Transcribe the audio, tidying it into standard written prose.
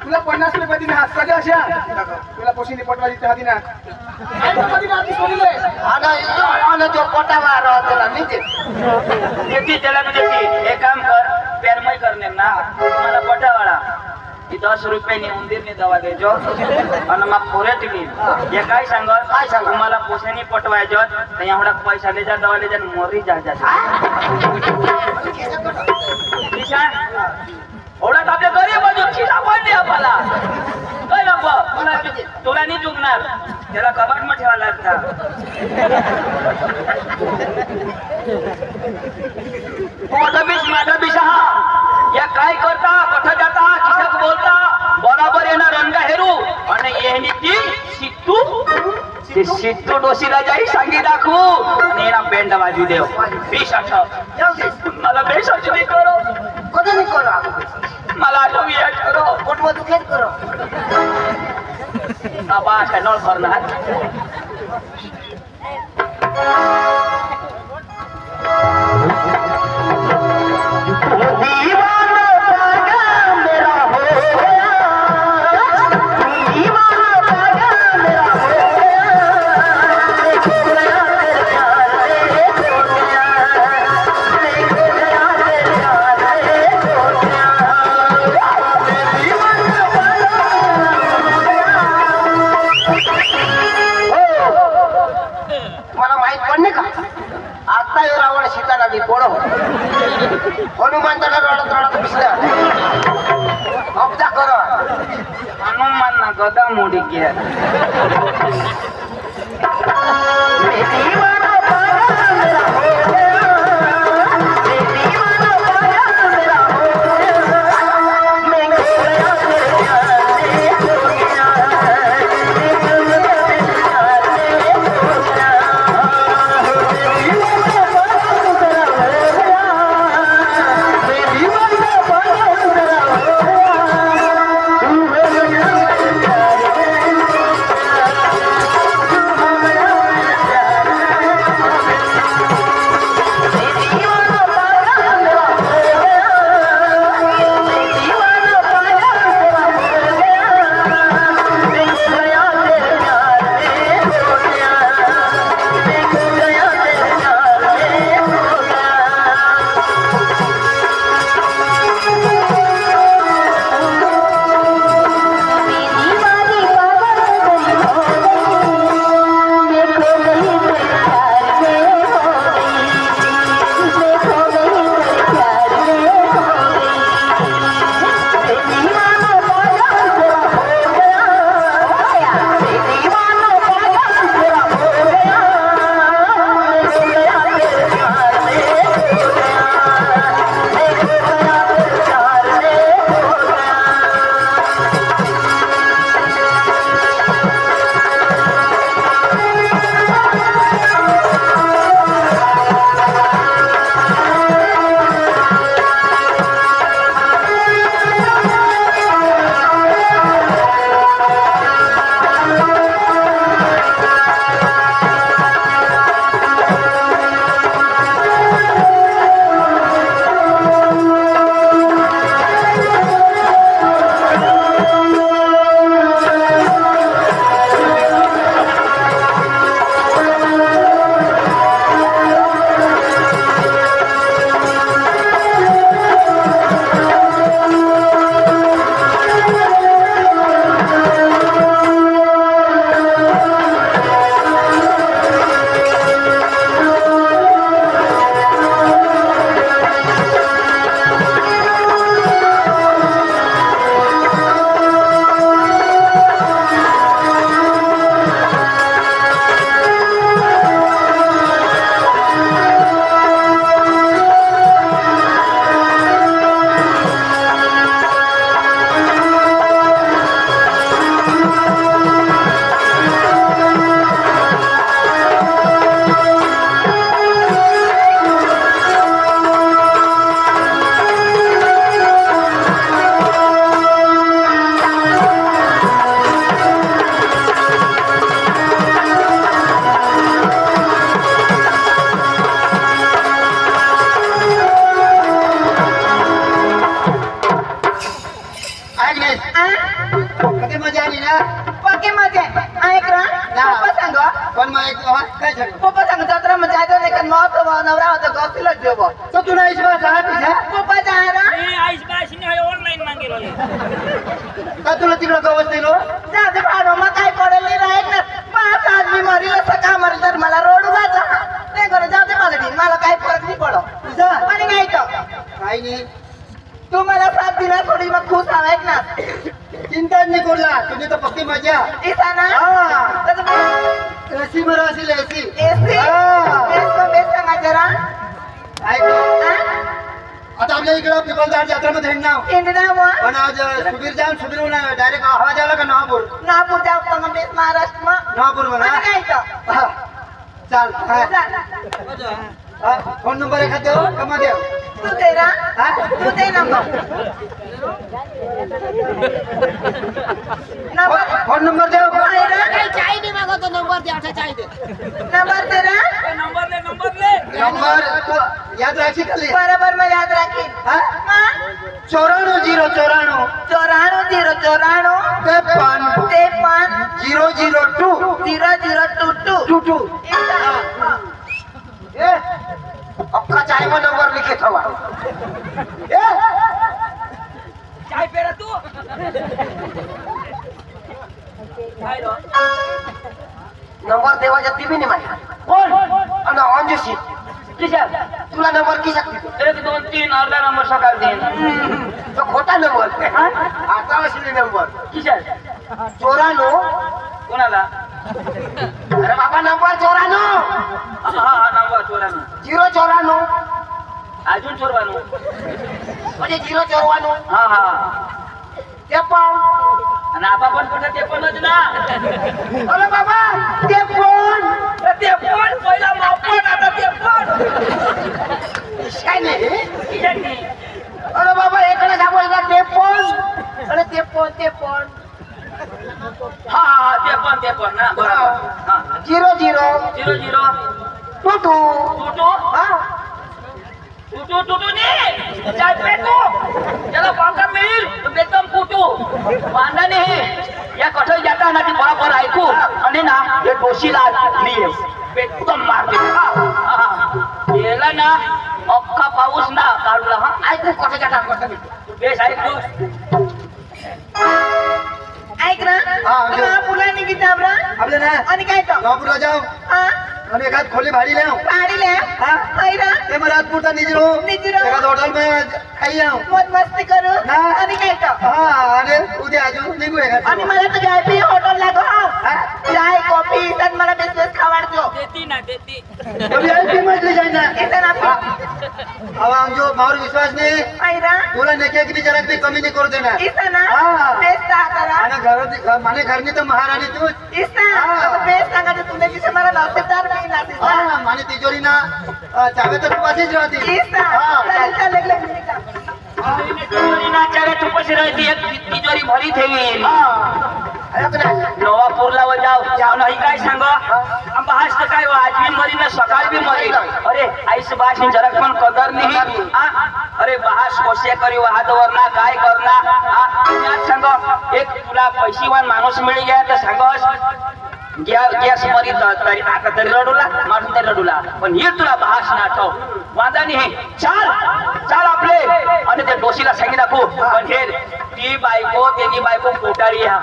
तुला 50 रुपये दिले हात कधी अशा तुला पोशिनी पटवाजी त्या दिना कधी ना ती सोडले आणि जो पोटावा राहतो मी देती त्याला मी देती एक काम कर पेरमय करणे ना मला पटावाळा 10 रुपये उंदीरने दवा द्यायचो आणि मग पोरेट मी हे काय सांग तुम्हाला पोसेनी पटवायचो तर एवढा पैसा ले जा दवा ले जा मोरी जा जा एवढा आपल्या गरीब अजून खिसा पडली आम्हाला काय नको तुला नाही चुकणार त्याला कबाट मध्ये ठेवायला लागता माझा बिश हा या काय करता कठ जाता खिशात बोलता बराबर येणार रंगा हेरू आणि येणी ती सिद्धू डोशीला जाई सांगी दाखवू आणि ना पेंड वाजू देव बिश आठव मला बेसाची नाही करो कधी नाही करो मला आठव या करो पोटवा दुखेत करो बाबा काय नळ करणार हनुमान रडत रडत पिसल्या अब्जा कर हनुमान ना गदा मोडी के नाहीस कधी मजा आली ना पक्की मजे ऐक रा पप्पा सांग पण मग एक काय सांग पप्पा सांग जत्रा मध्ये जायचं नाही कारण मग नवरा होता गॉसिलच देव तर तू नाहीस बा जा तुझ्या पप्पा जा रा ऑनलाईन मागेल का तुला तिकडं गवत दिलो जा दे पाडो मग काय पडेल नाही रा ऐक ना पाच आदमी मरील सका मरील तर मला रोड उगाचा ते करे जाऊ दे मला काही फरक नाही पडो जा आणि नाही तर काही नाही तू मला साथ दिला थोडी मग खुश हवा ऐक ना चिंता नाही करला तुझी तर पक्की मजा इसा ना एसी बरं असेल एसी एसी बेस सांगा जरा आता आपल्या इकडं पिपलदार जत्रेमध्ये नाव इंडिया मग पण आज सुबीर सुबीर डायरेक्ट आवाज आला का नागपूर नागपूर जाऊ मग बेस महाराष्ट्र मग नागपूर म्हणा आणि काय तर हा. चाल हा. जा. हा. फोन नंबर एखाद देऊ कमा देऊ तू दे रा हा? तू दे नंबर नंबर फोन नंबर देऊ दे रा चाय दे मागवतो नंबर द्या चाय दे नंबर दे रा नंबर तो याद राखी खाली बरोबर मैं याद रखी हा? 94 094 94 53 002 22 ए अक्का चाय में नंबर लिखे थवा ए चाय पेरा तू नंबर देवाच्या ती बी नाही माहिती कोण आणि अंजुशी तुला नंबर की शकते 1 2 3 अर्धा नंबर सकाळ देईन तो खोटा नंबर आता असली नंबर किशाल 94 कोणाला अरे बाबा नंबर 94 हा नंबर चोरानो 094 अजून चोरवानो म्हणजे 094 हा हा ते पण आणि आपा पण कुठं ते पणच ना अरे बाबा ते पण ते पण पहिला मापन आता ते पण काय नाही किशांनी अरे बाबा इकडे सापडला ते पण अरे ते पण हा हा ते पण ना बरोबर हा 00 00 22 टुटू टुटू टुटू ने चाय पेटू त्याला पाका मिळेल तर बेदम कुटू वांदा नाही या कठोर जाता ना ती बरोबर ऐकू आणि ना हे डोशीला लिहे बेदम मारते गेला ना अख्खा पाऊस ना काढला हा ऐकू कठोर जाता बेस ऐकू ऐक ना हा, जो. पुन्हा निघित रा आपले ना आणि काय तर नागपूरला जाऊ हा आणि एखाद खोली भाडी ले गाडी ले हा? हाय रा ते मग राजपूरचा निजरो निजरो. एखाद हॉटेल में खाई जाऊ मत मस्ती करू ना. आणि काय तर हा अरे उद्या अजून निघू एखाद आणि मला तर VIP हॉटेल लागो हा चाय कॉफी तर मला बिझनेस खावाडतो देती ना देती अभी ऐसी मछली जाना इथं ना अब हम जो मार विश्वास नहीं हाय रा तुला नेके की जरा भी कमी नहीं कर देना इथं ना हा. बेस्ट करा आणि घर माने घरनी तर महाराणी तू इथं हा. बेस्ट सांगा तुला किती मला नौसेदार नाही ना हा माने तिजोरी ना चावे तर पासेच राहते इथं हा चल चल लगले नाचारे तुपशी राहती एक तिजोरी भरी ठेवी हा नवापूरला व जाऊ नाही काय सांग बास तर काय आज बी मरी ना सकाळ बी मरी अरे आईस बास जरा पण कदर नाही अरे बास कोशे करी वाहतवर ना काय करना सांग एक तुला पैशीवान माणूस मिळी गया तर सांगस गॅस मरी तरी आता तरी रडूला मारून तरी रडूला पण ही तुला भास ना आठव वांदा नाही चाल चाल आपले आणि त्या डोशीला सांगी दाखवू पण हे ती बायको त्यांनी बायको कोटारी हा